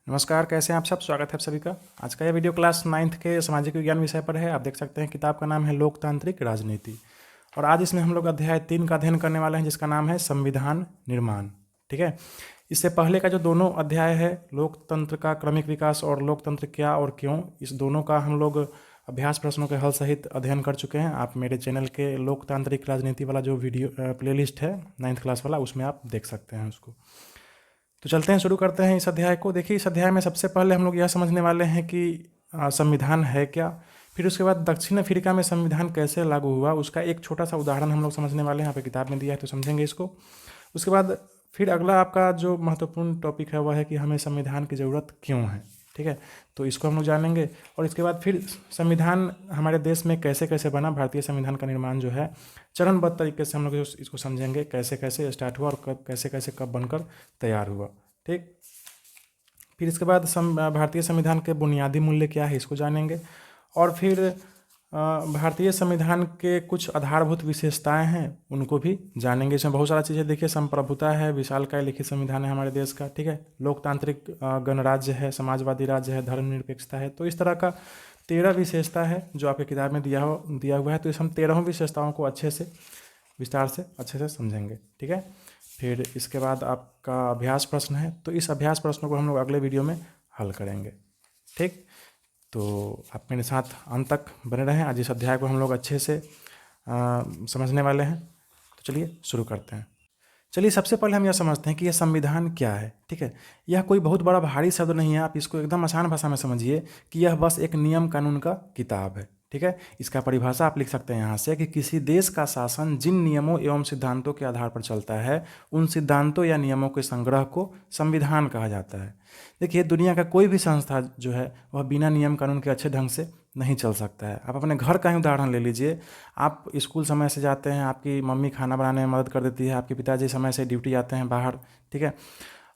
नमस्कार, कैसे हैं आप सब। स्वागत है आप सभी का। आज का यह वीडियो क्लास 9th के सामाजिक विज्ञान विषय पर है। आप देख सकते हैं किताब का नाम है लोकतांत्रिक राजनीति, और आज इसमें हम लोग अध्याय 3 का अध्ययन करने वाले हैं, जिसका नाम है संविधान निर्माण। ठीक है। इससे पहले का जो दोनों अध्याय है, लोकतंत्र का क्रमिक विकास और लोकतंत्र क्या और क्यों, इस दोनों का हम लोग अभ्यास प्रश्नों के हल सहित अध्ययन कर चुके हैं। आप मेरे चैनल के लोकतांत्रिक राजनीति वाला जो वीडियो प्लेलिस्ट है 9th क्लास वाला, उसमें आप देख सकते हैं उसको। तो चलते हैं, शुरू करते हैं इस अध्याय को। देखिए, इस अध्याय में सबसे पहले हम लोग यह समझने वाले हैं कि संविधान है क्या। फिर उसके बाद दक्षिण अफ्रीका में संविधान कैसे लागू हुआ, उसका एक छोटा सा उदाहरण हम लोग समझने वाले हैं। यहाँ पे किताब में दिया है तो समझेंगे इसको। उसके बाद फिर अगला आपका जो महत्वपूर्ण टॉपिक है वह है कि हमें संविधान की ज़रूरत क्यों है। ठीक है, तो इसको हम लोग जानेंगे। और इसके बाद फिर संविधान हमारे देश में कैसे कैसे बना, भारतीय संविधान का निर्माण जो है चरणबद्ध तरीके से हम लोग इसको समझेंगे, कैसे कैसे स्टार्ट हुआ और कब कैसे कैसे कब बनकर तैयार हुआ। ठीक। फिर इसके बाद भारतीय संविधान के बुनियादी मूल्य क्या है, इसको जानेंगे। और फिर भारतीय संविधान के कुछ आधारभूत विशेषताएं हैं, उनको भी जानेंगे। इसमें बहुत सारा चीज़ें देखिए, संप्रभुता है, विशालकाय लिखित संविधान है हमारे देश का। ठीक है, लोकतांत्रिक गणराज्य है, समाजवादी राज्य है, धर्मनिरपेक्षता है। तो इस तरह का 13 विशेषता है जो आपके किताब में दिया हुआ है। तो इस हम 13 विशेषताओं को अच्छे से विस्तार से अच्छे से समझेंगे। ठीक है। फिर इसके बाद आपका अभ्यास प्रश्न है, तो इस अभ्यास प्रश्नों को हम लोग अगले वीडियो में हल करेंगे। ठीक। तो आप मेरे साथ अंत तक बने रहें। आज इस अध्याय को हम लोग अच्छे से समझने वाले हैं। तो चलिए शुरू करते हैं। चलिए, सबसे पहले हम यह समझते हैं कि यह संविधान क्या है। ठीक है, यह कोई बहुत बड़ा भारी शब्द नहीं है। आप इसको एकदम आसान भाषा में समझिए कि यह बस एक नियम कानून का किताब है। ठीक है, इसका परिभाषा आप लिख सकते हैं यहाँ से कि किसी देश का शासन जिन नियमों एवं सिद्धांतों के आधार पर चलता है, उन सिद्धांतों या नियमों के संग्रह को संविधान कहा जाता है। देखिए, दुनिया का कोई भी संस्था जो है वह बिना नियम कानून के अच्छे ढंग से नहीं चल सकता है। आप अपने घर का ही उदाहरण ले लीजिए। आप स्कूल समय से जाते हैं, आपकी मम्मी खाना बनाने में मदद कर देती है, आपके पिताजी समय से ड्यूटी जाते हैं बाहर। ठीक है,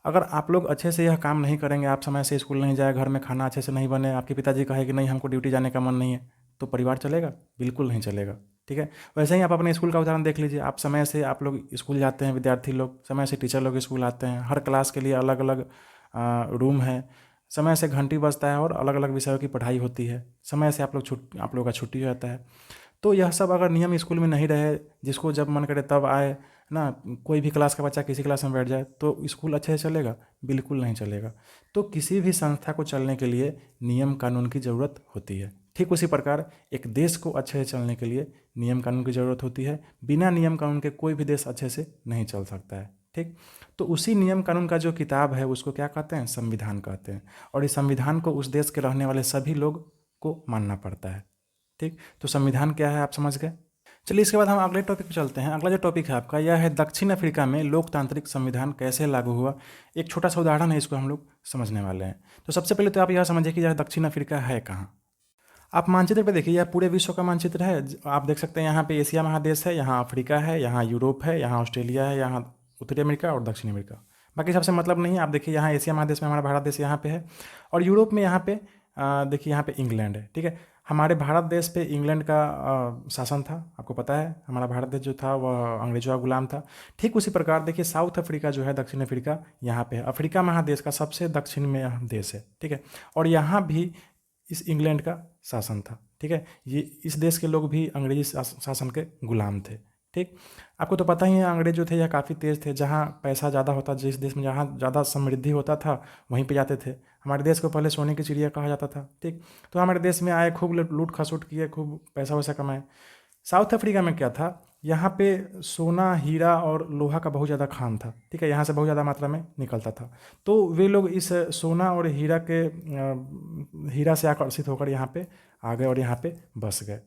अगर आप लोग अच्छे से यह काम नहीं करेंगे, आप समय से स्कूल नहीं जाए, घर में खाना अच्छे से नहीं बने, आपके पिताजी कहे कि नहीं हमको ड्यूटी जाने का मन नहीं है, तो परिवार चलेगा? बिल्कुल नहीं चलेगा। ठीक है, वैसे ही आप अपने स्कूल का उदाहरण देख लीजिए। आप समय से आप लोग स्कूल जाते हैं, विद्यार्थी लोग समय से, टीचर लोग स्कूल आते हैं, हर क्लास के लिए अलग अलग रूम है, समय से घंटी बजता है और अलग अलग विषयों की पढ़ाई होती है, समय से आप लोग का छुट्टी हो जाता है। तो यह सब अगर नियम स्कूल में नहीं रहे, जिसको जब मन करे तब आए ना, कोई भी क्लास का बच्चा किसी क्लास में बैठ जाए, तो स्कूल अच्छे से चलेगा? बिल्कुल नहीं चलेगा। तो किसी भी संस्था को चलने के लिए नियम कानून की ज़रूरत होती है। ठीक उसी प्रकार एक देश को अच्छे से चलने के लिए नियम कानून की ज़रूरत होती है। बिना नियम कानून के कोई भी देश अच्छे से नहीं चल सकता है। ठीक। तो उसी नियम कानून का जो किताब है उसको क्या कहते हैं? संविधान कहते हैं। और इस संविधान को उस देश के रहने वाले सभी लोग को मानना पड़ता है। ठीक। तो संविधान क्या है आप समझ गए। चलिए, इसके बाद हम अगले टॉपिक पे चलते हैं। अगला जो टॉपिक है आपका यह है दक्षिण अफ्रीका में लोकतांत्रिक संविधान कैसे लागू हुआ। एक छोटा सा उदाहरण है, इसको हम लोग समझने वाले हैं। तो सबसे पहले तो आप यह समझिए कि यह दक्षिण अफ्रीका है कहाँ। आप मानचित्र पे देखिए, यह पूरे विश्व का मानचित्र है। आप देख सकते हैं यहाँ पे एशिया महादेश है, यहाँ अफ्रीका है, यहाँ यूरोप है, यहाँ ऑस्ट्रेलिया है, यहाँ उत्तरी अमेरिका और दक्षिण अमेरिका। बाकी सबसे मतलब नहीं है। आप देखिए, यहाँ एशिया महादेश में हमारा भारत देश यहाँ पे है, और यूरोप में यहाँ पे देखिए यहाँ पे इंग्लैंड है। ठीक है, हमारे भारत देश पे इंग्लैंड का शासन था, आपको पता है। हमारा भारत देश जो था वह अंग्रेजों का गुलाम था। ठीक उसी प्रकार देखिए, साउथ अफ्रीका जो है, दक्षिण अफ्रीका यहाँ पे है, अफ्रीका महादेश का सबसे दक्षिण में यह देश है। ठीक है, और यहाँ भी इस इंग्लैंड का शासन था। ठीक है, ये इस देश के लोग भी अंग्रेजी शासन के गुलाम थे। ठीक, आपको तो पता ही है अंग्रेज जो थे यह काफ़ी तेज़ थे। जहाँ पैसा ज़्यादा होता, जिस देश में जहाँ ज़्यादा समृद्धि होता था वहीं पे जाते थे। हमारे देश को पहले सोने की चिड़िया कहा जाता था। ठीक, तो हमारे देश में आए, खूब लूट खसुट किए, खूब पैसा वैसा कमाए। साउथ अफ्रीका में क्या था, यहाँ पे सोना, हीरा और लोहा का बहुत ज़्यादा खान था। ठीक है, यहाँ से बहुत ज़्यादा मात्रा में निकलता था। तो वे लोग इस सोना और हीरा से आकर्षित होकर यहाँ पे आ गए और यहाँ पे बस गए।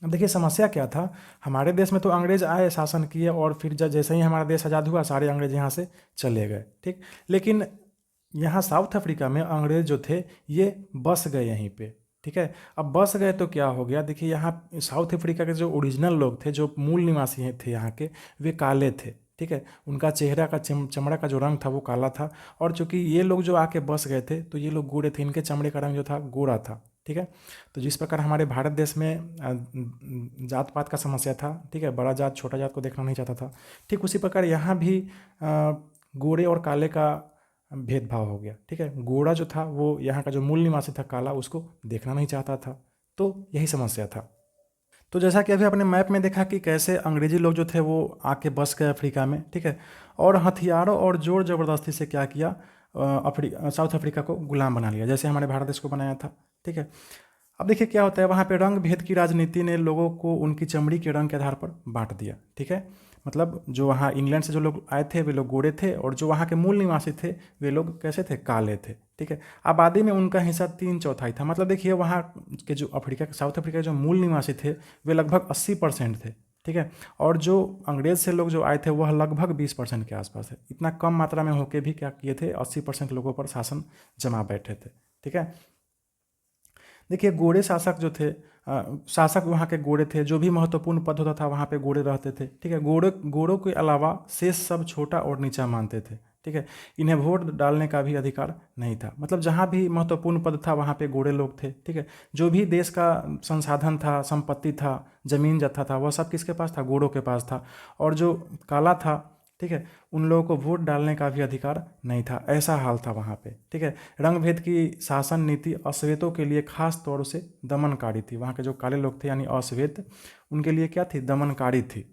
अब देखिए, समस्या क्या था। हमारे देश में तो अंग्रेज आए, शासन किए, और फिर जैसे ही हमारा देश आज़ाद हुआ सारे अंग्रेज यहाँ से चले गए। ठीक, लेकिन यहाँ साउथ अफ्रीका में अंग्रेज जो थे ये बस गए यहीं पे। ठीक है, अब बस गए तो क्या हो गया, देखिए यहाँ साउथ अफ्रीका के जो ओरिजिनल लोग थे, जो मूल निवासी थे यहाँ के, वे काले थे। ठीक है, उनका चेहरा का चमड़ा का जो रंग था वो काला था। और चूंकि ये लोग जो आके बस गए थे तो ये लोग गोरे थे, इनके चमड़े का रंग जो था गोरा था। ठीक है, तो जिस प्रकार हमारे भारत देश में जात पात का समस्या था, ठीक है, बड़ा जात छोटा जात को देखना नहीं चाहता था, ठीक उसी प्रकार यहाँ भी गोरे और काले का भेदभाव हो गया। ठीक है, गोरा जो था वो यहाँ का जो मूल निवासी था काला, उसको देखना नहीं चाहता था। तो यही समस्या था। तो जैसा कि अभी आपने मैप में देखा कि कैसे अंग्रेजी लोग जो थे वो आके बस गए अफ्रीका में। ठीक है, और हथियारों और जोर ज़बरदस्ती से क्या किया, साउथ अफ्रीका को गुलाम बना लिया, जैसे हमारे भारत देश को बनाया था। ठीक है, अब देखिए क्या होता है, वहाँ पे रंग भेद की राजनीति ने लोगों को उनकी चमड़ी के रंग के आधार पर बांट दिया। ठीक है, मतलब जो वहाँ इंग्लैंड से जो लोग आए थे वे लोग गोरे थे, और जो वहाँ के मूल निवासी थे वे लोग कैसे थे, काले थे। ठीक है, आबादी में उनका हिस्सा 3/4 था। मतलब देखिए वहाँ के जो साउथ अफ्रीका के जो मूल निवासी थे वे लगभग 80% थे। ठीक है, और जो अंग्रेज से लोग जो आए थे वह लगभग 20% के आसपास है। इतना कम मात्रा में होकर भी क्या किए थे, 80% लोगों पर शासन जमा बैठे थे। ठीक है, देखिए गोरे शासक जो थे, शासक वहाँ के गोरे थे, जो भी महत्वपूर्ण पद होता था वहाँ पे गोरे रहते थे। ठीक है, गोरों के अलावा शेष सब छोटा और नीचा मानते थे। ठीक है, इन्हें वोट डालने का भी अधिकार नहीं था। मतलब जहाँ भी महत्वपूर्ण पद था वहाँ पे गोरे लोग थे। ठीक है, जो भी देश का संसाधन था, संपत्ति था, जमीन जत्था था, वह सब किसके पास था, गोरों के पास था। और जो काला था, ठीक है, उन लोगों को वोट डालने का भी अधिकार नहीं था। ऐसा हाल था वहाँ पे। ठीक है, रंग भेद की शासन नीति अश्वेतों के लिए खास तौर से दमनकारी थी। वहाँ के जो काले लोग थे यानी अश्वेत, उनके लिए क्या थी, दमनकारी थी।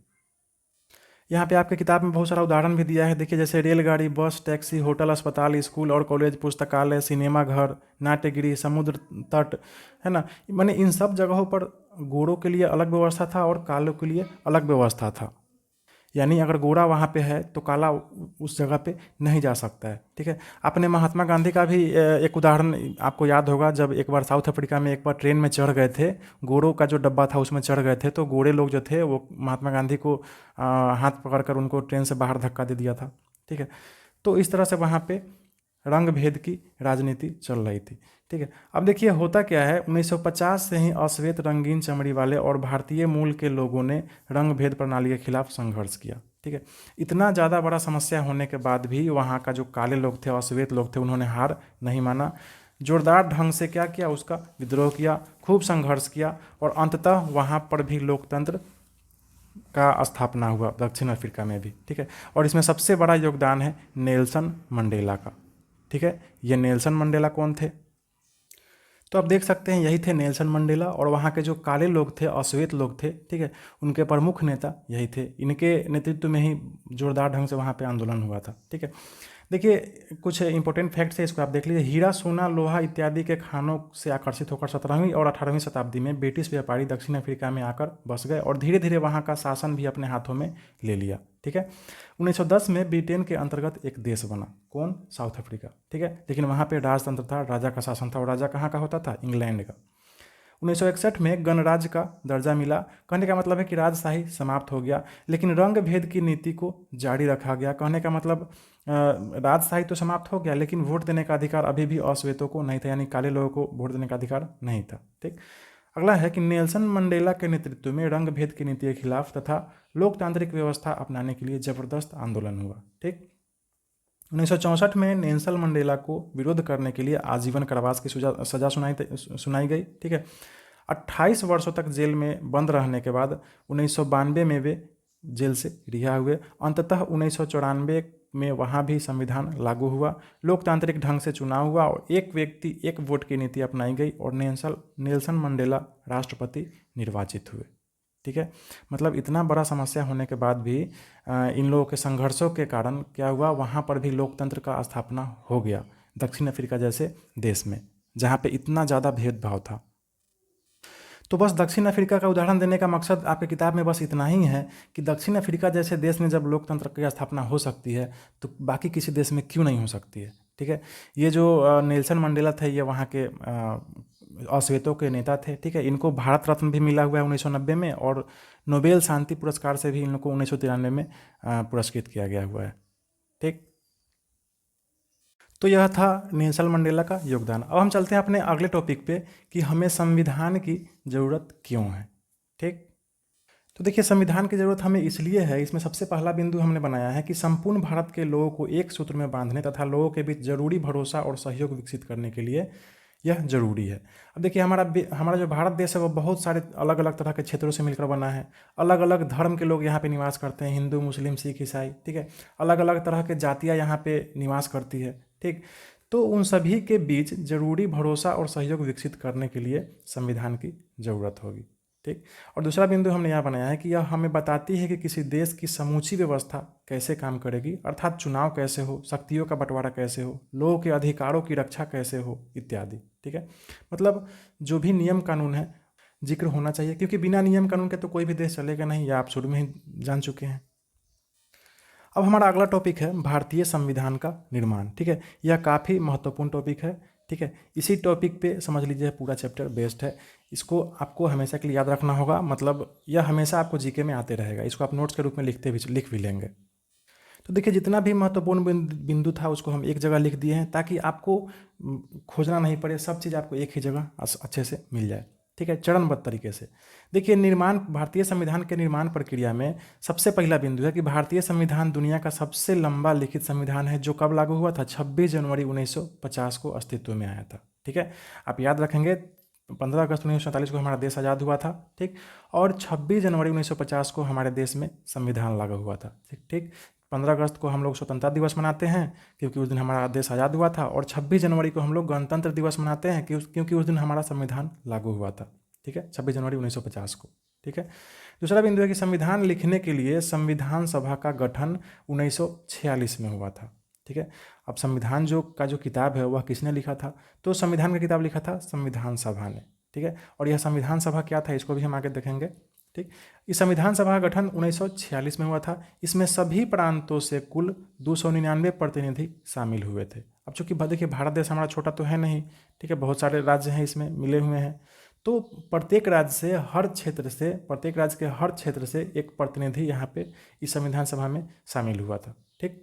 यहाँ पे आपके किताब में बहुत सारा उदाहरण भी दिया है। देखिए जैसे रेलगाड़ी, बस, टैक्सी, होटल, अस्पताल, स्कूल और कॉलेज, पुस्तकालय, सिनेमा घर, नाट्यगृह, समुद्र तट, है ना। माने इन सब जगहों पर गोरों के लिए अलग व्यवस्था था और कालों के लिए अलग व्यवस्था था। यानी अगर गोरा वहाँ पे है तो काला उस जगह पे नहीं जा सकता है। ठीक है, आपने महात्मा गांधी का भी एक उदाहरण आपको याद होगा, जब एक बार साउथ अफ्रीका में एक बार ट्रेन में चढ़ गए थे, गोरों का जो डब्बा था उसमें चढ़ गए थे, तो गोरे लोग जो थे वो महात्मा गांधी को हाथ पकड़कर उनको ट्रेन से बाहर धक्का दे दिया था। ठीक है, तो इस तरह से वहाँ पे रंग भेद की राजनीति चल रही थी। ठीक है, अब देखिए होता क्या है, 1950 से ही अश्वेत, रंगीन चमड़ी वाले और भारतीय मूल के लोगों ने रंग भेद प्रणाली के खिलाफ संघर्ष किया। ठीक है, इतना ज़्यादा बड़ा समस्या होने के बाद भी वहाँ का जो काले लोग थे, अश्वेत लोग थे, उन्होंने हार नहीं माना। जोरदार ढंग से क्या किया, उसका विद्रोह किया, खूब संघर्ष किया, और अंततः वहाँ पर भी लोकतंत्र का स्थापना हुआ, दक्षिण अफ्रीका में भी। ठीक है, और इसमें सबसे बड़ा योगदान है नेल्सन मंडेला का। ठीक है, ये नेल्सन मंडेला कौन थे, तो आप देख सकते हैं यही थे नेल्सन मंडेला। और वहाँ के जो काले लोग थे, अश्वेत लोग थे, ठीक है, उनके प्रमुख नेता यही थे। इनके नेतृत्व में ही जोरदार ढंग से वहाँ पे आंदोलन हुआ था। ठीक है, देखिए कुछ इंपॉर्टेंट फैक्ट्स है, इसको आप देख लीजिए। हीरा, सोना, लोहा इत्यादि के खानों से आकर्षित होकर 17वीं और 18वीं शताब्दी में ब्रिटिश व्यापारी दक्षिण अफ्रीका में आकर बस गए और धीरे धीरे वहाँ का शासन भी अपने हाथों में ले लिया। ठीक है, 1910 में ब्रिटेन के अंतर्गत एक देश बना, कौन, साउथ अफ्रीका। ठीक है, लेकिन वहाँ पे राजतंत्र था, राजा का शासन था, और राजा कहाँ का होता था, इंग्लैंड का। 1961 में गणराज्य का दर्जा मिला। कहने का मतलब है कि राजशाही समाप्त हो गया, लेकिन रंग भेद की नीति को जारी रखा गया। कहने का मतलब राजशाही तो समाप्त हो गया, लेकिन वोट देने का अधिकार अभी भी अश्वेतों को नहीं था, यानी काले लोगों को वोट देने का अधिकार नहीं था। ठीक, अगला है कि नेल्सन मंडेला के नेतृत्व में रंग भेद की नीति के खिलाफ तथा लोकतांत्रिक व्यवस्था अपनाने के लिए जबरदस्त आंदोलन हुआ। ठीक, 1964 में नेल्सन मंडेला को विरोध करने के लिए आजीवन कारावास की सजा सुनाई गई। ठीक है, 28 वर्षों तक जेल में बंद रहने के बाद 1992 में वे जेल से रिहा हुए। अंततः 1994 में वहाँ भी संविधान लागू हुआ, लोकतांत्रिक ढंग से चुनाव हुआ और एक व्यक्ति एक वोट की नीति अपनाई गई और नेल्सन मंडेला राष्ट्रपति निर्वाचित हुए। ठीक है, मतलब इतना बड़ा समस्या होने के बाद भी इन लोगों के संघर्षों के कारण क्या हुआ, वहाँ पर भी लोकतंत्र का स्थापना हो गया, दक्षिण अफ्रीका जैसे देश में जहाँ पे इतना ज़्यादा भेदभाव था। तो बस दक्षिण अफ्रीका का उदाहरण देने का मकसद आपकी किताब में बस इतना ही है कि दक्षिण अफ्रीका जैसे देश में जब लोकतंत्र की स्थापना हो सकती है तो बाकी किसी देश में क्यों नहीं हो सकती है। ठीक है, ये जो नेल्सन मंडेला थे ये वहाँ के अश्वेतों के नेता थे। ठीक है, इनको भारत रत्न भी मिला हुआ है 1990 में, और नोबेल शांति पुरस्कार से भी इन लोग को 1993 में पुरस्कृत किया गया हुआ है। ठीक, तो यह था नेल्सन मंडेला का योगदान। अब हम चलते हैं अपने अगले टॉपिक पे कि हमें संविधान की ज़रूरत क्यों है। ठीक, तो देखिए संविधान की ज़रूरत हमें इसलिए है, इसमें सबसे पहला बिंदु हमने बनाया है कि संपूर्ण भारत के लोगों को एक सूत्र में बांधने तथा लोगों के बीच जरूरी भरोसा और सहयोग विकसित करने के लिए यह जरूरी है। अब देखिए हमारा जो भारत देश है वो बहुत सारे अलग अलग तरह के क्षेत्रों से मिलकर बना है। अलग अलग धर्म के लोग यहाँ पे निवास करते हैं, हिंदू, मुस्लिम, सिख, ईसाई। ठीक है, अलग अलग तरह के जातियाँ यहाँ पे निवास करती है। ठीक। तो उन सभी के बीच जरूरी भरोसा और सहयोग विकसित करने के लिए संविधान की ज़रूरत होगी। ठीक। और दूसरा बिंदु हमने यहाँ बनाया है कि यह हमें बताती है कि किसी देश की समूची व्यवस्था कैसे काम करेगी, अर्थात चुनाव कैसे हो, शक्तियों का बंटवारा कैसे हो, लोगों के अधिकारों की रक्षा कैसे हो इत्यादि। ठीक है, मतलब जो भी नियम कानून है जिक्र होना चाहिए, क्योंकि बिना नियम कानून के तो कोई भी देश चलेगा नहीं, या आप शुरू में ही जान चुके हैं। अब हमारा अगला टॉपिक है भारतीय संविधान का निर्माण। ठीक है, यह काफ़ी महत्वपूर्ण टॉपिक है। ठीक है, इसी टॉपिक पे समझ लीजिए पूरा चैप्टर बेस्ड है। इसको आपको हमेशा के लिए याद रखना होगा, मतलब यह हमेशा आपको जीके में आते रहेगा। इसको आप नोट्स के रूप में लिख भी लेंगे। तो देखिए, जितना भी महत्वपूर्ण बिंदु था उसको हम एक जगह लिख दिए हैं, ताकि आपको खोजना नहीं पड़े, सब चीज़ आपको एक ही जगह अच्छे से मिल जाए। ठीक है, चरणबद्ध तरीके से। देखिए, भारतीय संविधान के निर्माण प्रक्रिया में सबसे पहला बिंदु है कि भारतीय संविधान दुनिया का सबसे लंबा लिखित संविधान है, जो कब लागू हुआ था? 26 जनवरी 1950 को अस्तित्व में आया था। ठीक है, आप याद रखेंगे 15 अगस्त 1947 को हमारा देश आज़ाद हुआ था। ठीक, और 26 जनवरी 1950 को हमारे देश में संविधान लागू हुआ था। ठीक, 15 अगस्त को हम लोग स्वतंत्रता दिवस मनाते हैं क्योंकि उस दिन हमारा देश आज़ाद हुआ था, और 26 जनवरी को हम लोग गणतंत्र दिवस मनाते हैं क्योंकि उस दिन हमारा संविधान लागू हुआ था। ठीक है, 26 जनवरी 1950 को। ठीक है, दूसरा बिंदु है कि संविधान लिखने के लिए संविधान सभा का गठन 1946 में हुआ था। ठीक है, अब संविधान जो किताब है वह किसने लिखा था? तो संविधान का किताब लिखा था संविधान सभा ने। ठीक है, और यह संविधान सभा क्या था इसको भी हम आगे देखेंगे। ठीक, इस संविधान सभा का गठन 1946 में हुआ था। इसमें सभी प्रांतों से कुल 299 प्रतिनिधि शामिल हुए थे। अब चूंकि देखिए, भारत देश हमारा छोटा तो है नहीं। ठीक है, बहुत सारे राज्य हैं इसमें मिले हुए हैं, तो प्रत्येक राज्य के हर क्षेत्र से एक प्रतिनिधि यहाँ पे इस संविधान सभा में शामिल हुआ था। ठीक,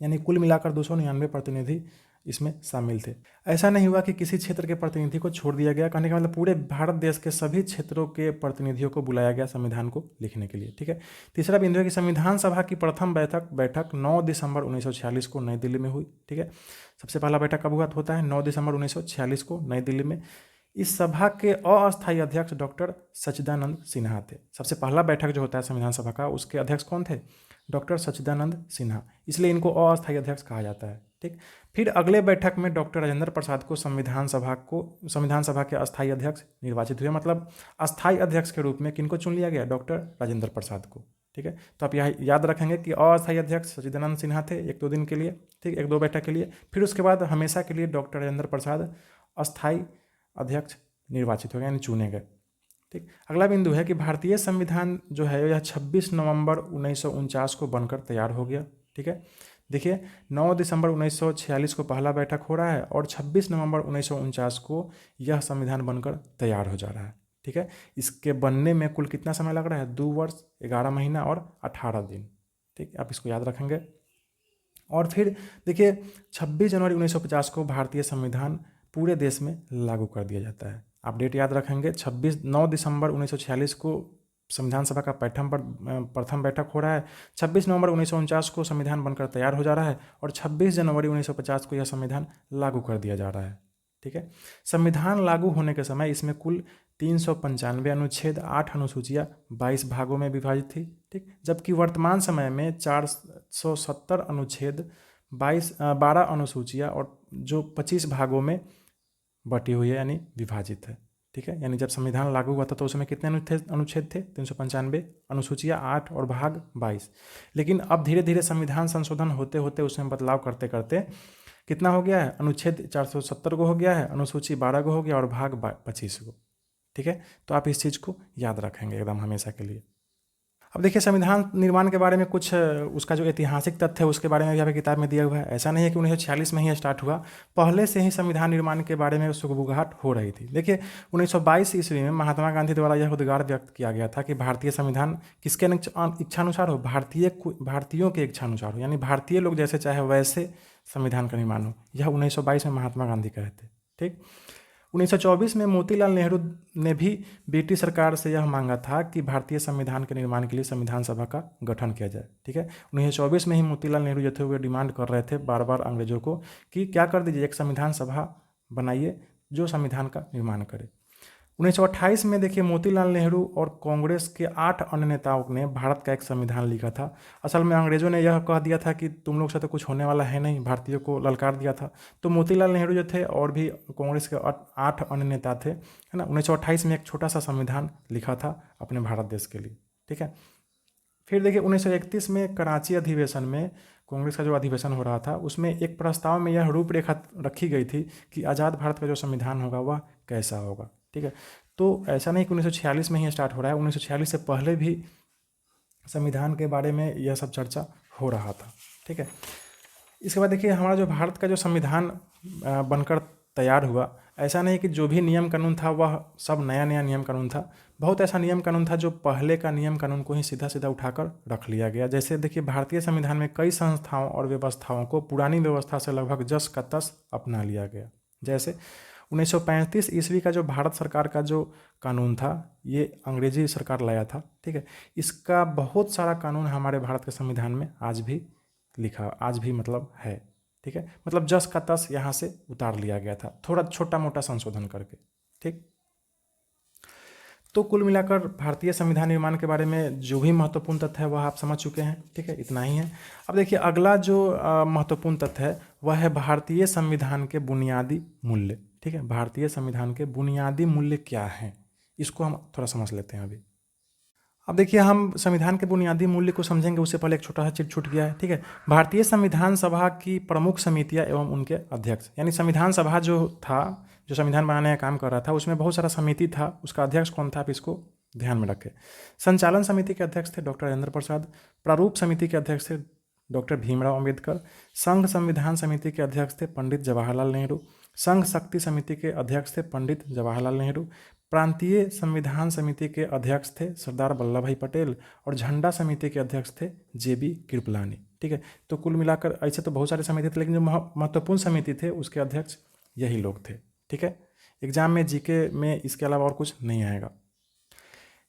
यानी कुल मिलाकर 299 प्रतिनिधि इसमें शामिल थे। ऐसा नहीं हुआ कि किसी क्षेत्र के प्रतिनिधि को छोड़ दिया गया, कहने का मतलब पूरे भारत देश के सभी क्षेत्रों के प्रतिनिधियों को बुलाया गया संविधान को लिखने के लिए। ठीक है, तीसरा बिंदु है कि संविधान सभा की प्रथम बैठक 9 दिसंबर 1946 को नई दिल्ली में हुई। ठीक है, सबसे पहला बैठक कब होता है? 9 दिसंबर 1946 को नई दिल्ली में। इस सभा के अस्थायी अध्यक्ष डॉक्टर सच्चिदानंद सिन्हा थे। सबसे पहला बैठक जो होता है संविधान सभा का, उसके अध्यक्ष कौन थे? डॉक्टर सच्चिदानंद सिन्हा, इसलिए इनको अस्थायी अध्यक्ष कहा जाता है। ठीक, फिर अगले बैठक में डॉक्टर राजेंद्र प्रसाद को संविधान सभा के अस्थायी अध्यक्ष निर्वाचित हुए। मतलब अस्थायी अध्यक्ष के रूप में किनको चुन लिया गया? डॉक्टर राजेंद्र प्रसाद को। ठीक है, तो आप यहाँ याद रखेंगे कि अस्थायी अध्यक्ष सच्चिदानंद सिन्हा थे 1-2 दिन के लिए। ठीक, 1-2 बैठक के लिए। फिर उसके बाद हमेशा के लिए डॉक्टर राजेंद्र प्रसाद अस्थायी अध्यक्ष निर्वाचित हो गए, यानी चुने गए। ठीक, अगला बिंदु है कि भारतीय संविधान जो है यह 26 नवंबर 1949 को बनकर तैयार हो गया। ठीक है, देखिए 9 दिसंबर 1946 को पहला बैठक हो रहा है और 26 नवंबर 1949 को यह संविधान बनकर तैयार हो जा रहा है। ठीक है, इसके बनने में कुल कितना समय लग रहा है? 2 वर्ष 11 महीना और 18 दिन। ठीक, आप इसको याद रखेंगे। और फिर देखिए 26 जनवरी 1950 को भारतीय संविधान पूरे देश में लागू कर दिया जाता है। आप डेट याद रखेंगे, 9 दिसंबर 1946 को संविधान सभा का प्रथम बैठक हो रहा है। 26 नवंबर 1949 को संविधान बनकर तैयार हो जा रहा है और 26 जनवरी 1950 को यह संविधान लागू कर दिया जा रहा है। ठीक है, संविधान लागू होने के समय इसमें कुल 395 अनुच्छेद, 8 अनुसूचियाँ 22 भागों में विभाजित थी। ठीक, जबकि वर्तमान समय में 470 अनुच्छेद, 12 अनुसूचियाँ और जो 25 भागों में बटी हुई है, यानी विभाजित है। ठीक है, यानी जब संविधान लागू हुआ था तो उसमें कितने अनुच्छेद थे? 395, अनुसूचियाँ 8 और भाग 22। लेकिन अब धीरे धीरे संविधान संशोधन होते होते उसमें बदलाव करते करते कितना हो गया है? अनुच्छेद 470 को हो गया है, अनुसूची 12 को हो गया और भाग 25 को। ठीक है, तो आप इस चीज़ को याद रखेंगे एकदम हमेशा के लिए। अब देखिए, संविधान निर्माण के बारे में कुछ उसका जो ऐतिहासिक तथ्य है उसके बारे में यहाँ पे किताब में दिया हुआ है। ऐसा नहीं है कि 1946 में ही स्टार्ट हुआ, पहले से ही संविधान निर्माण के बारे में सुगबुगाहट हो रही थी। देखिए 1922 ईस्वी में महात्मा गांधी द्वारा यह उद्गार व्यक्त किया गया था कि भारतीय संविधान किसके इच्छानुसार हो? भारतीयों के इच्छानुसार हो, यानी भारतीय लोग जैसे चाहे वैसे संविधान का निर्माण हो। यह 1922 में महात्मा गांधी कहे थे। ठीक, 1924 में मोतीलाल नेहरू ने भी ब्रिटिश सरकार से यह मांगा था कि भारतीय संविधान के निर्माण के लिए संविधान सभा का गठन किया जाए। ठीक है, 1924 में ही मोतीलाल नेहरू जो थे वो डिमांड कर रहे थे बार बार अंग्रेजों को कि क्या कर दीजिए, एक संविधान सभा बनाइए जो संविधान का निर्माण करे। 1928 में देखिए मोतीलाल नेहरू और कांग्रेस के 8 अन्य नेताओं ने भारत का एक संविधान लिखा था। असल में अंग्रेजों ने यह कह दिया था कि तुम लोग से तो कुछ होने वाला है नहीं, भारतीयों को ललकार दिया था। तो मोतीलाल नेहरू जो थे और भी कांग्रेस के 8 अन्य नेता थे, है ना, 1928 में एक छोटा सा संविधान लिखा था अपने भारत देश के लिए। ठीक है, फिर देखिए 1931 में कराची अधिवेशन में कांग्रेस का जो अधिवेशन हो रहा था, उसमें एक प्रस्ताव में यह रूपरेखा रखी गई थी कि आज़ाद भारत का जो संविधान होगा वह कैसा होगा। ठीक है, तो ऐसा नहीं कि 1946 में ही स्टार्ट हो रहा है, 1946 से पहले भी संविधान के बारे में यह सब चर्चा हो रहा था। ठीक है, इसके बाद देखिए हमारा जो भारत का जो संविधान बनकर तैयार हुआ, ऐसा नहीं कि जो भी नियम कानून था वह सब नया नया नियम कानून था। बहुत ऐसा नियम कानून था जो पहले का नियम कानून को ही सीधा सीधा उठाकर रख लिया गया। जैसे देखिए भारतीय संविधान में कई संस्थाओं और व्यवस्थाओं को पुरानी व्यवस्था से लगभग जस का तस अपना लिया गया। जैसे 1935 ईस्वी का जो भारत सरकार का जो कानून था, ये अंग्रेजी सरकार लाया था। ठीक है, इसका बहुत सारा कानून हमारे भारत के संविधान में आज भी मतलब है। ठीक है, मतलब जस का तस यहाँ से उतार लिया गया था, थोड़ा छोटा मोटा संशोधन करके। ठीक, तो कुल मिलाकर भारतीय संविधान निर्माण के बारे में जो भी महत्वपूर्ण तथ्य है वह आप समझ चुके हैं। ठीक है, इतना ही है। अब देखिए अगला जो महत्वपूर्ण तथ्य है वह है भारतीय संविधान के बुनियादी मूल्य। ठीक है, भारतीय संविधान के बुनियादी मूल्य क्या हैं, इसको हम थोड़ा समझ लेते हैं अभी। अब देखिए हम संविधान के बुनियादी मूल्य को समझेंगे उससे पहले एक छोटा सा चीज छूट गया है। ठीक है, भारतीय संविधान सभा की प्रमुख समितियां एवं उनके अध्यक्ष, यानी संविधान सभा जो था, जो संविधान बनाने का काम कर रहा था, उसमें बहुत सारा समिति था, उसका अध्यक्ष कौन था आप इसको ध्यान में रखें। संचालन समिति के अध्यक्ष थे डॉक्टर राजेंद्र प्रसाद, प्रारूप समिति के अध्यक्ष थे डॉक्टर भीमराव अम्बेडकर, संघ संविधान समिति के अध्यक्ष थे पंडित जवाहरलाल नेहरू, संघ शक्ति समिति के अध्यक्ष थे पंडित जवाहरलाल नेहरू, प्रांतीय संविधान समिति के अध्यक्ष थे सरदार वल्लभ भाई पटेल और झंडा समिति के अध्यक्ष थे जेबी कृपलानी। ठीक है, तो कुल मिलाकर ऐसे तो बहुत सारे समिति थे, लेकिन जो महत्वपूर्ण समिति थे उसके अध्यक्ष यही लोग थे। ठीक है, एग्जाम में जीके में इसके अलावा और कुछ नहीं आएगा।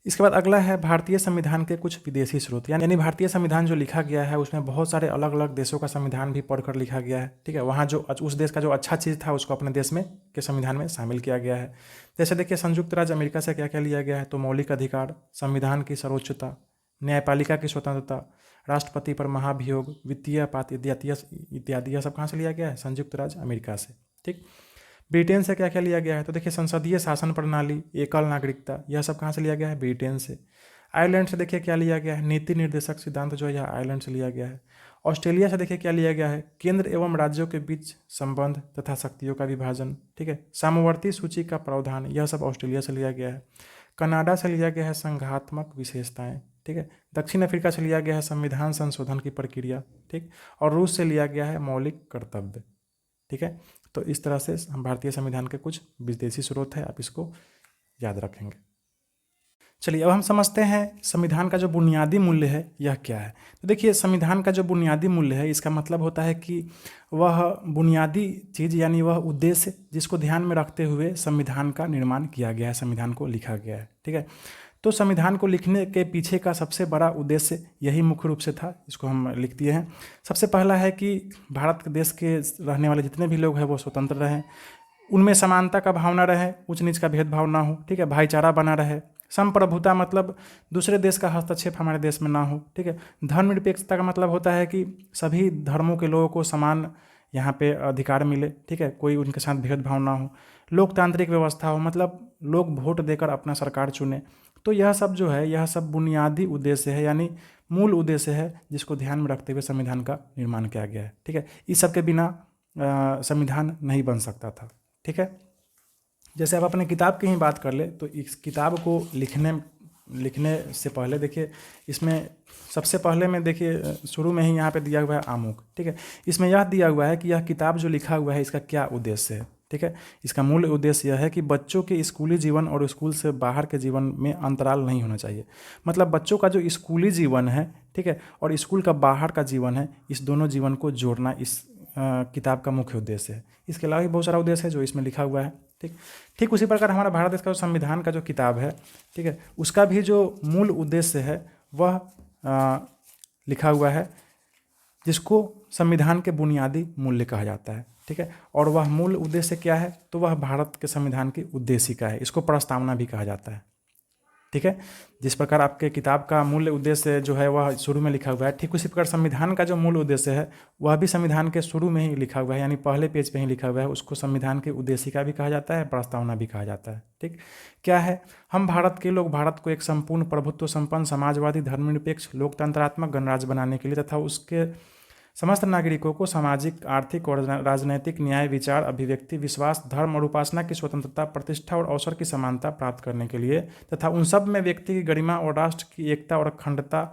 इसके बाद अगला है भारतीय संविधान के कुछ विदेशी स्रोत, यानी भारतीय संविधान जो लिखा गया है उसमें बहुत सारे अलग अलग देशों का संविधान भी पढ़कर लिखा गया है। ठीक है, वहाँ जो उस देश का जो अच्छा चीज़ था उसको अपने देश में के संविधान में शामिल किया गया है। जैसे देखिए संयुक्त राज्य अमेरिका से क्या क्या लिया गया है, तो मौलिक अधिकार, संविधान की सर्वोच्चता, न्यायपालिका की स्वतंत्रता, राष्ट्रपति पर महाभियोग, वित्तीय आपात इत्यादि, यह सब कहाँ से लिया गया है, संयुक्त राज्य अमेरिका से। ठीक, ब्रिटेन से क्या क्या लिया गया है, तो देखिए संसदीय शासन प्रणाली, एकल नागरिकता, यह सब कहाँ से लिया गया है, ब्रिटेन से। आयरलैंड से देखिए क्या लिया गया है, नीति निर्देशक सिद्धांत जो है यह आयरलैंड से लिया गया है। ऑस्ट्रेलिया से देखिए क्या लिया गया है, केंद्र एवं राज्यों के बीच संबंध तथा शक्तियों का विभाजन। ठीक है, सामवर्ती सूची का प्रावधान, यह सब ऑस्ट्रेलिया से लिया गया है। कनाडा से लिया गया है संघात्मक विशेषताएं। ठीक है, दक्षिण अफ्रीका से लिया गया है संविधान संशोधन की प्रक्रिया। ठीक, और रूस से लिया गया है मौलिक कर्तव्य। ठीक है, तो इस तरह से हम भारतीय संविधान के कुछ विदेशी स्रोत है, आप इसको याद रखेंगे। चलिए अब हम समझते हैं संविधान का जो बुनियादी मूल्य है यह क्या है। तो देखिए संविधान का जो बुनियादी मूल्य है इसका मतलब होता है कि वह बुनियादी चीज़ यानी वह उद्देश्य जिसको ध्यान में रखते हुए संविधान का निर्माण किया गया है, संविधान को लिखा गया है। ठीक है, तो संविधान को लिखने के पीछे का सबसे बड़ा उद्देश्य यही मुख्य रूप से था, इसको हम लिख दिए हैं। सबसे पहला है कि भारत देश के रहने वाले जितने भी लोग हैं वो स्वतंत्र रहें, उनमें समानता का भावना रहे, ऊंच नीच का भेदभाव ना हो। ठीक है, भाईचारा बना रहे, संप्रभुता मतलब दूसरे देश का हस्तक्षेप हमारे देश में ना हो। ठीक है, धर्मनिरपेक्षता का मतलब होता है कि सभी धर्मों के लोगों को समान यहाँ पे अधिकार मिले। ठीक है, कोई उनके साथ भेदभाव ना हो। लोकतांत्रिक व्यवस्था हो, मतलब लोग वोट देकर अपना सरकार चुने। तो यह सब जो है यह सब बुनियादी उद्देश्य है, यानी मूल उद्देश्य है जिसको ध्यान में रखते हुए संविधान का निर्माण किया गया है। ठीक है, इस सब के बिना संविधान नहीं बन सकता था। ठीक है, जैसे आप अपने किताब की ही बात कर ले तो इस किताब को लिखने से पहले देखिए इसमें सबसे पहले में देखिए शुरू में ही यहाँ पे दिया हुआ है आमुख। ठीक है, इसमें यह दिया हुआ है कि यह किताब जो लिखा हुआ है इसका क्या उद्देश्य है। ठीक है, इसका मूल उद्देश्य यह है कि बच्चों के स्कूली जीवन और स्कूल से बाहर के जीवन में अंतराल नहीं होना चाहिए। मतलब बच्चों का जो स्कूली जीवन है, ठीक है, और स्कूल का बाहर का जीवन है, इस दोनों जीवन को जोड़ना इस किताब का मुख्य उद्देश्य है। इसके अलावा भी बहुत सारा उद्देश्य है जो इसमें लिखा हुआ है। ठीक उसी प्रकार हमारा भारत देश का संविधान का जो किताब है, ठीक है, उसका भी जो मूल उद्देश्य है वह लिखा हुआ है, जिसको संविधान के बुनियादी मूल्य कहा जाता है। ठीक। ठीक है। और वह मूल उद्देश्य क्या है, तो वह भारत के संविधान की उद्देशिका है, इसको प्रस्तावना भी कहा जाता है, ठीक है। जिस प्रकार आपके किताब का मूल उद्देश्य जो है वह शुरू में लिखा हुआ है, ठीक उसी प्रकार संविधान का जो मूल उद्देश्य है वह भी संविधान के शुरू में ही लिखा हुआ है, यानी पहले पेज पे ही लिखा हुआ है। उसको संविधान की उद्देशिका भी कहा जाता है, प्रस्तावना भी कहा जाता है, ठीक। क्या है, हम भारत के लोग भारत को एक संपूर्ण प्रभुत्व संपन्न समाजवादी धर्मनिरपेक्ष लोकतंत्रात्मक गणराज्य बनाने के लिए तथा उसके समस्त नागरिकों को सामाजिक, आर्थिक और राजनैतिक न्याय, विचार, अभिव्यक्ति, विश्वास, धर्म और उपासना की स्वतंत्रता, प्रतिष्ठा और अवसर की समानता प्राप्त करने के लिए तथा उन सब में व्यक्ति की गरिमा और राष्ट्र की एकता और अखंडता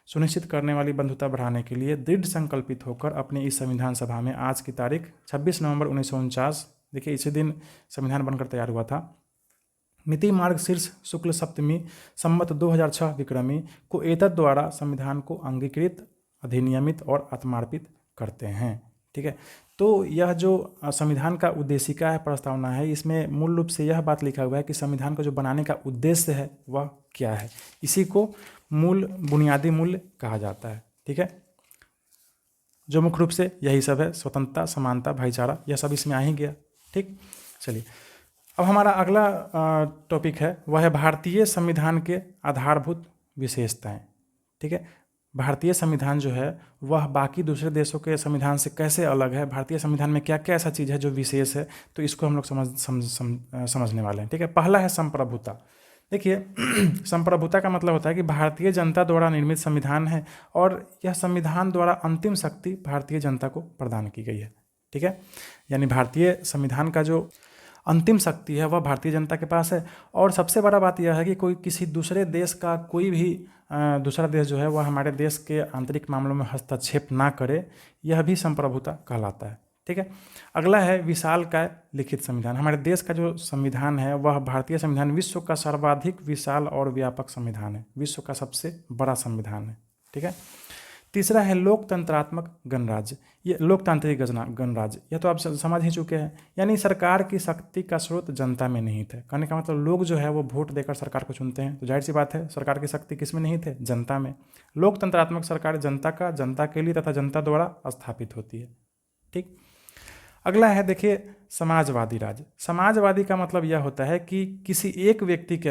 सुनिश्चित करने वाली बंधुता बढ़ाने के लिए दृढ़ संकल्पित होकर अपनी इस संविधान सभा में आज की तारीख 26 नवंबर 1949, देखिए इसी दिन संविधान बनकर तैयार हुआ था, मिति मार्ग शीर्ष शुक्ल सप्तमी संवत 2006 विक्रमी को एतद द्वारा संविधान को अंगीकृत, अधिनियमित और आत्मार्पित करते हैं, ठीक है। तो यह जो संविधान का उद्देशिका है, प्रस्तावना है, इसमें मूल रूप से यह बात लिखा हुआ है कि संविधान को जो बनाने का उद्देश्य है वह क्या है, इसी को मूल बुनियादी मूल्य कहा जाता है, ठीक है। जो मुख्य रूप से यही सब है, स्वतंत्रता, समानता, भाईचारा, यह सब इसमें आ ही गया, ठीक। चलिए अब हमारा अगला टॉपिक है वह है भारतीय संविधान के आधारभूत विशेषताएं, ठीक है। भारतीय संविधान जो है वह बाकी दूसरे देशों के संविधान से कैसे अलग है, भारतीय संविधान में क्या क्या ऐसा चीज़ है जो विशेष है, तो इसको हम लोग समझने वाले हैं, ठीक है। पहला है संप्रभुता। देखिए संप्रभुता का मतलब होता है कि भारतीय जनता द्वारा निर्मित संविधान है और यह संविधान द्वारा अंतिम शक्ति भारतीय जनता को प्रदान की गई है, ठीक है। यानी भारतीय संविधान का जो अंतिम शक्ति है वह भारतीय जनता के पास है। और सबसे बड़ा बात यह है कि कोई किसी दूसरे देश का कोई भी दूसरा देश जो है वह हमारे देश के आंतरिक मामलों में हस्तक्षेप ना करे, यह भी संप्रभुता कहलाता है, ठीक है। अगला है विशालकाय लिखित संविधान। हमारे देश का जो संविधान है वह भारतीय संविधान विश्व का सर्वाधिक विशाल और व्यापक संविधान है, विश्व का सबसे बड़ा संविधान है, ठीक है। तीसरा है लोकतंत्रात्मक गणराज्य, ये लोकतांत्रिक गणराज्य, यह तो आप समझ ही चुके हैं, यानी सरकार की शक्ति का स्रोत जनता में नहीं थे। कहने का मतलब लोग जो है वो वोट देकर सरकार को चुनते हैं, तो जाहिर सी बात है सरकार की शक्ति किस में नहीं थे, जनता में। लोकतंत्रात्मक सरकार जनता के लिए तथा जनता द्वारा स्थापित होती है, ठीक। अगला है देखिए समाजवादी राज्य। समाजवादी का मतलब यह होता है कि किसी एक व्यक्ति की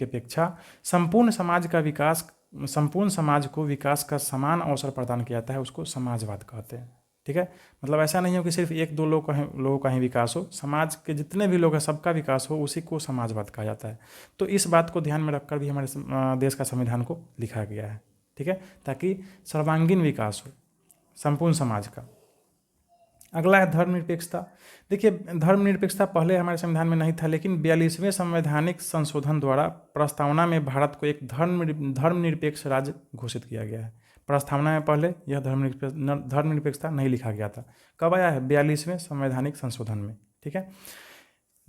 अपेक्षा संपूर्ण समाज को विकास का समान अवसर प्रदान किया जाता है, उसको समाजवाद कहते हैं, ठीक है। मतलब ऐसा नहीं हो कि सिर्फ एक दो लोगों का ही विकास हो, समाज के जितने भी लोग हैं सबका विकास हो, उसी को समाजवाद कहा जाता है। तो इस बात को ध्यान में रखकर भी हमारे देश का संविधान को लिखा गया है, ठीक है, ताकि सर्वांगीण विकास हो संपूर्ण समाज का। अगला है धर्मनिरपेक्षता। देखिए धर्मनिरपेक्षता पहले हमारे संविधान में नहीं था, लेकिन 42वें संवैधानिक संशोधन द्वारा प्रस्तावना में भारत को एक धर्मनिरपेक्ष राज्य घोषित किया गया है। प्रस्तावना में पहले यह धर्मनिरपेक्षता नहीं लिखा गया था। कब आया है? 42वें संवैधानिक संशोधन में, ठीक है।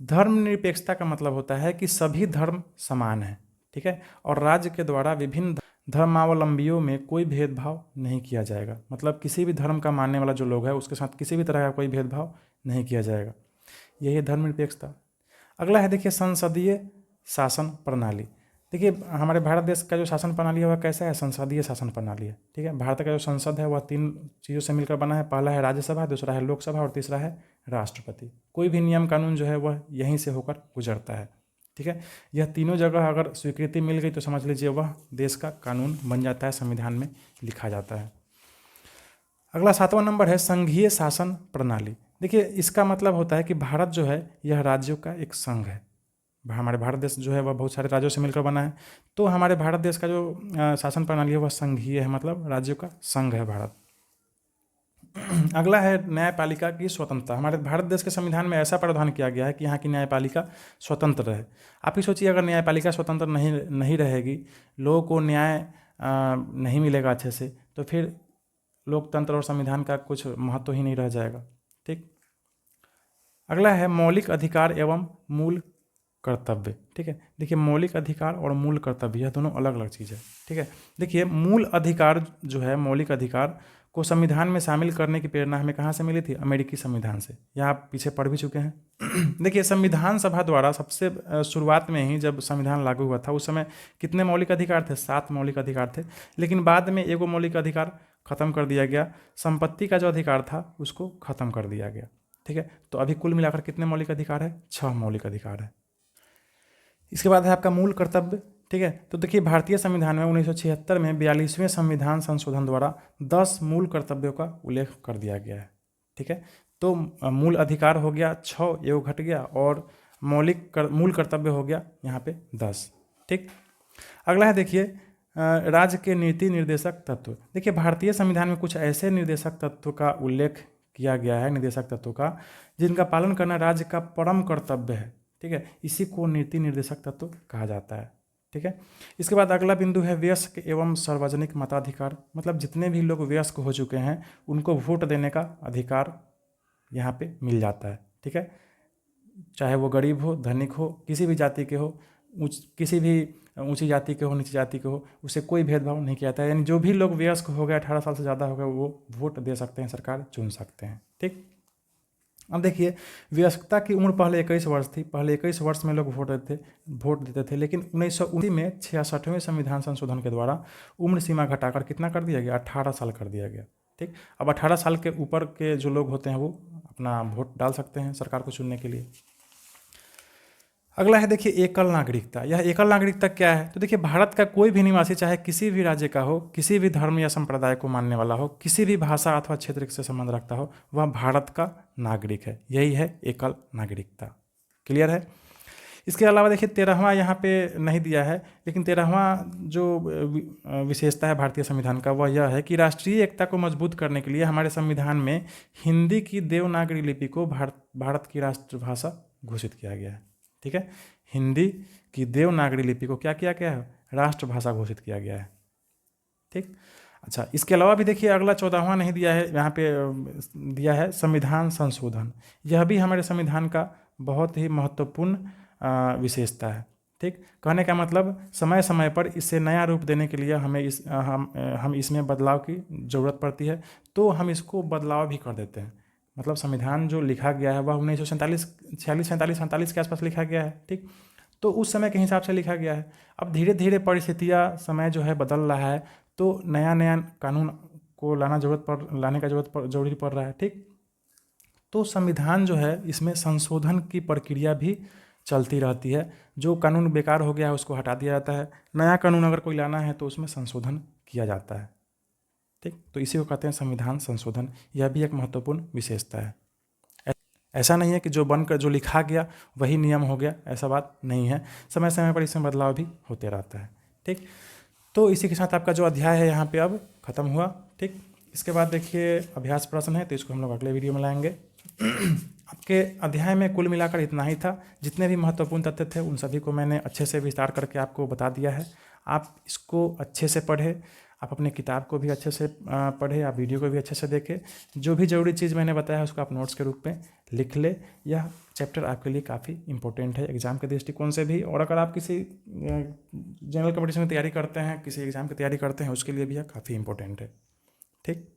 धर्मनिरपेक्षता का मतलब होता है कि सभी धर्म समान हैं, ठीक है, और राज्य के द्वारा विभिन्न धर्मावलंबियों में कोई भेदभाव नहीं किया जाएगा। मतलब किसी भी धर्म का मानने वाला जो लोग है उसके साथ किसी भी तरह का कोई भेदभाव नहीं किया जाएगा, यही है धर्मनिरपेक्षता। अगला है देखिए संसदीय शासन प्रणाली। देखिए हमारे भारत देश का जो शासन प्रणाली है वह कैसा है? संसदीय शासन प्रणाली है, ठीक है। भारत का जो संसद है वह 3 चीज़ों से मिलकर बना है। पहला है राज्यसभा, दूसरा है लोकसभा और तीसरा है राष्ट्रपति। कोई भी नियम कानून जो है वह यहीं से होकर गुजरता है, ठीक है। यह तीनों जगह अगर स्वीकृति मिल गई तो समझ लीजिए वह देश का कानून बन जाता है, संविधान में लिखा जाता है। अगला 7वां नंबर है संघीय शासन प्रणाली। देखिए इसका मतलब होता है कि भारत जो है यह राज्यों का एक संघ है। हमारे भारत देश जो है वह बहुत सारे राज्यों से मिलकर बना है, तो हमारे भारत देश का जो शासन प्रणाली है वह संघीय है, मतलब राज्यों का संघ है भारत। अगला है न्यायपालिका की स्वतंत्रता। हमारे भारत देश के संविधान में ऐसा प्रावधान किया गया है कि यहाँ की न्यायपालिका स्वतंत्र रहे। आप ही सोचिए अगर न्यायपालिका स्वतंत्र नहीं रहेगी, लोगों को न्याय नहीं मिलेगा अच्छे से, तो फिर लोकतंत्र और संविधान का कुछ महत्व ही नहीं रह जाएगा, ठीक। अगला है मौलिक अधिकार एवं मूल कर्तव्य, ठीक है। देखिए मौलिक अधिकार और मूल कर्तव्य यह दोनों अलग अलग चीज़ है, ठीक है। देखिए मूल अधिकार जो है, मौलिक अधिकार को संविधान में शामिल करने की प्रेरणा हमें कहाँ से मिली थी? अमेरिकी संविधान से। यह आप पीछे पढ़ भी चुके हैं। देखिए संविधान सभा द्वारा सबसे शुरुआत में ही जब संविधान लागू हुआ था उस समय कितने मौलिक अधिकार थे? 7 मौलिक अधिकार थे, लेकिन बाद में एगो मौलिक अधिकार ख़त्म कर दिया गया। संपत्ति का जो अधिकार था उसको ख़त्म कर दिया गया। ठीक है, तो अभी कुल मिलाकर कितने मौलिक अधिकार है? 6 मौलिक अधिकार है। इसके बाद है आपका मूल कर्तव्य। ठीक है, तो देखिए भारतीय संविधान में 1976 में 42वें संविधान संशोधन द्वारा 10 मूल कर्तव्यों का उल्लेख कर दिया गया है। ठीक है, तो मूल अधिकार हो गया 6, एगो घट गया, और मूल कर्तव्य हो गया यहाँ पे 10। ठीक, अगला है देखिए राज्य के नीति निर्देशक तत्व। देखिए भारतीय संविधान में कुछ ऐसे निर्देशक तत्व का उल्लेख किया गया है, निर्देशक तत्व का, जिनका पालन करना राज्य का परम कर्तव्य है। ठीक है, इसी को नीति निर्देशक तत्व कहा जाता है। ठीक है, इसके बाद अगला बिंदु है वयस्क एवं सार्वजनिक मताधिकार। मतलब जितने भी लोग वयस्क हो चुके हैं उनको वोट देने का अधिकार यहाँ पे मिल जाता है। ठीक है, चाहे वो गरीब हो, धनिक हो, किसी भी जाति के हो, किसी भी ऊंची जाति के हो, नीची जाति के हो, उसे कोई भेदभाव नहीं किया जाता है। यानी जो भी लोग वयस्क हो गए, 18 साल से ज़्यादा हो गए, वो वोट दे सकते हैं, सरकार चुन सकते हैं। ठीक, अब देखिए वयस्कता की उम्र पहले 21 वर्ष थी। पहले 21 वर्ष में लोग वोट देते थे, लेकिन 1919 में 66वें संविधान संशोधन के द्वारा उम्र सीमा घटाकर कितना कर दिया गया? 18 साल कर दिया गया। ठीक, अब 18 साल के ऊपर के जो लोग होते हैं वो अपना वोट डाल सकते हैं सरकार को चुनने के लिए। अगला है देखिए एकल नागरिकता। यह एकल नागरिकता क्या है? तो देखिए भारत का कोई भी निवासी, चाहे किसी भी राज्य का हो, किसी भी धर्म या संप्रदाय को मानने वाला हो, किसी भी भाषा अथवा क्षेत्र से संबंध रखता हो, वह भारत का नागरिक है। यही है एकल नागरिकता। क्लियर है? इसके अलावा देखिए 13वां यहाँ पे नहीं दिया है, लेकिन 13वां जो विशेषता है भारतीय संविधान का वह यह है कि राष्ट्रीय एकता को मजबूत करने के लिए हमारे संविधान में हिंदी की देवनागरी लिपि को भारत की राष्ट्रभाषा घोषित किया गया है। ठीक है, हिंदी की देवनागरी लिपि को क्या किया गया है? राष्ट्रभाषा घोषित किया गया है। ठीक, अच्छा, इसके अलावा भी देखिए अगला 14वां नहीं दिया है, यहाँ पे दिया है संविधान संशोधन। यह भी हमारे संविधान का बहुत ही महत्वपूर्ण विशेषता है। ठीक, कहने का मतलब समय समय पर इसे नया रूप देने के लिए हमें हम इसमें बदलाव की ज़रूरत पड़ती है, तो हम इसको बदलाव भी कर देते हैं। मतलब संविधान जो लिखा गया है वह 1947, 46, 47, 47 के आसपास लिखा गया है। ठीक, तो उस समय के हिसाब से लिखा गया है। अब धीरे धीरे परिस्थितियाँ, समय जो है बदल रहा है, तो नया नया कानून को लाने का जरूरी पड़ रहा है। ठीक, तो संविधान जो है इसमें संशोधन की प्रक्रिया भी चलती रहती है। जो कानून बेकार हो गया है उसको हटा दिया जाता है, नया कानून अगर कोई लाना है तो उसमें संशोधन किया जाता है। ठीक, तो इसी को कहते हैं संविधान संशोधन। यह भी एक महत्वपूर्ण विशेषता है। ऐसा नहीं है कि जो लिखा गया वही नियम हो गया, ऐसा बात नहीं है। समय समय पर इसमें बदलाव भी होते रहता है। ठीक, तो इसी के साथ आपका जो अध्याय है यहाँ पे अब खत्म हुआ। ठीक, इसके बाद देखिए अभ्यास प्रश्न है, तो इसको हम लोग अगले वीडियो में लाएंगे। आपके अध्याय में कुल मिलाकर इतना ही था। जितने भी महत्वपूर्ण तथ्य थे उन सभी को मैंने अच्छे से विस्तार करके आपको बता दिया है। आप इसको अच्छे से पढ़ें, आप अपने किताब को भी अच्छे से पढ़ें, आप वीडियो को भी अच्छे से देखें। जो भी ज़रूरी चीज़ मैंने बताया है उसको आप नोट्स के रूप में लिख ले। यह चैप्टर आपके लिए काफ़ी इंपॉर्टेंट है एग्ज़ाम के दृष्टिकोण से भी, और अगर आप किसी जनरल कंपटीशन की तैयारी करते हैं, किसी एग्ज़ाम की तैयारी करते हैं, उसके लिए भी यह काफ़ी इंपॉर्टेंट है। ठीक,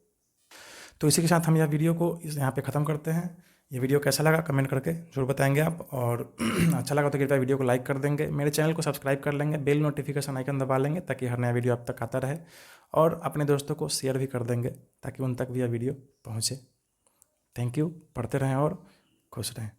तो इसी के साथ हम यह वीडियो को यहाँ पे ख़त्म करते हैं। ये वीडियो कैसा लगा कमेंट करके जरूर बताएंगे आप, और अच्छा लगा तो कृपया वीडियो को लाइक कर देंगे, मेरे चैनल को सब्सक्राइब कर लेंगे, बेल नोटिफिकेशन आइकन दबा लेंगे ताकि हर नया वीडियो आप तक आता रहे, और अपने दोस्तों को शेयर भी कर देंगे ताकि उन तक भी यह वीडियो पहुँचे। थैंक यू, पढ़ते रहें और खुश रहें।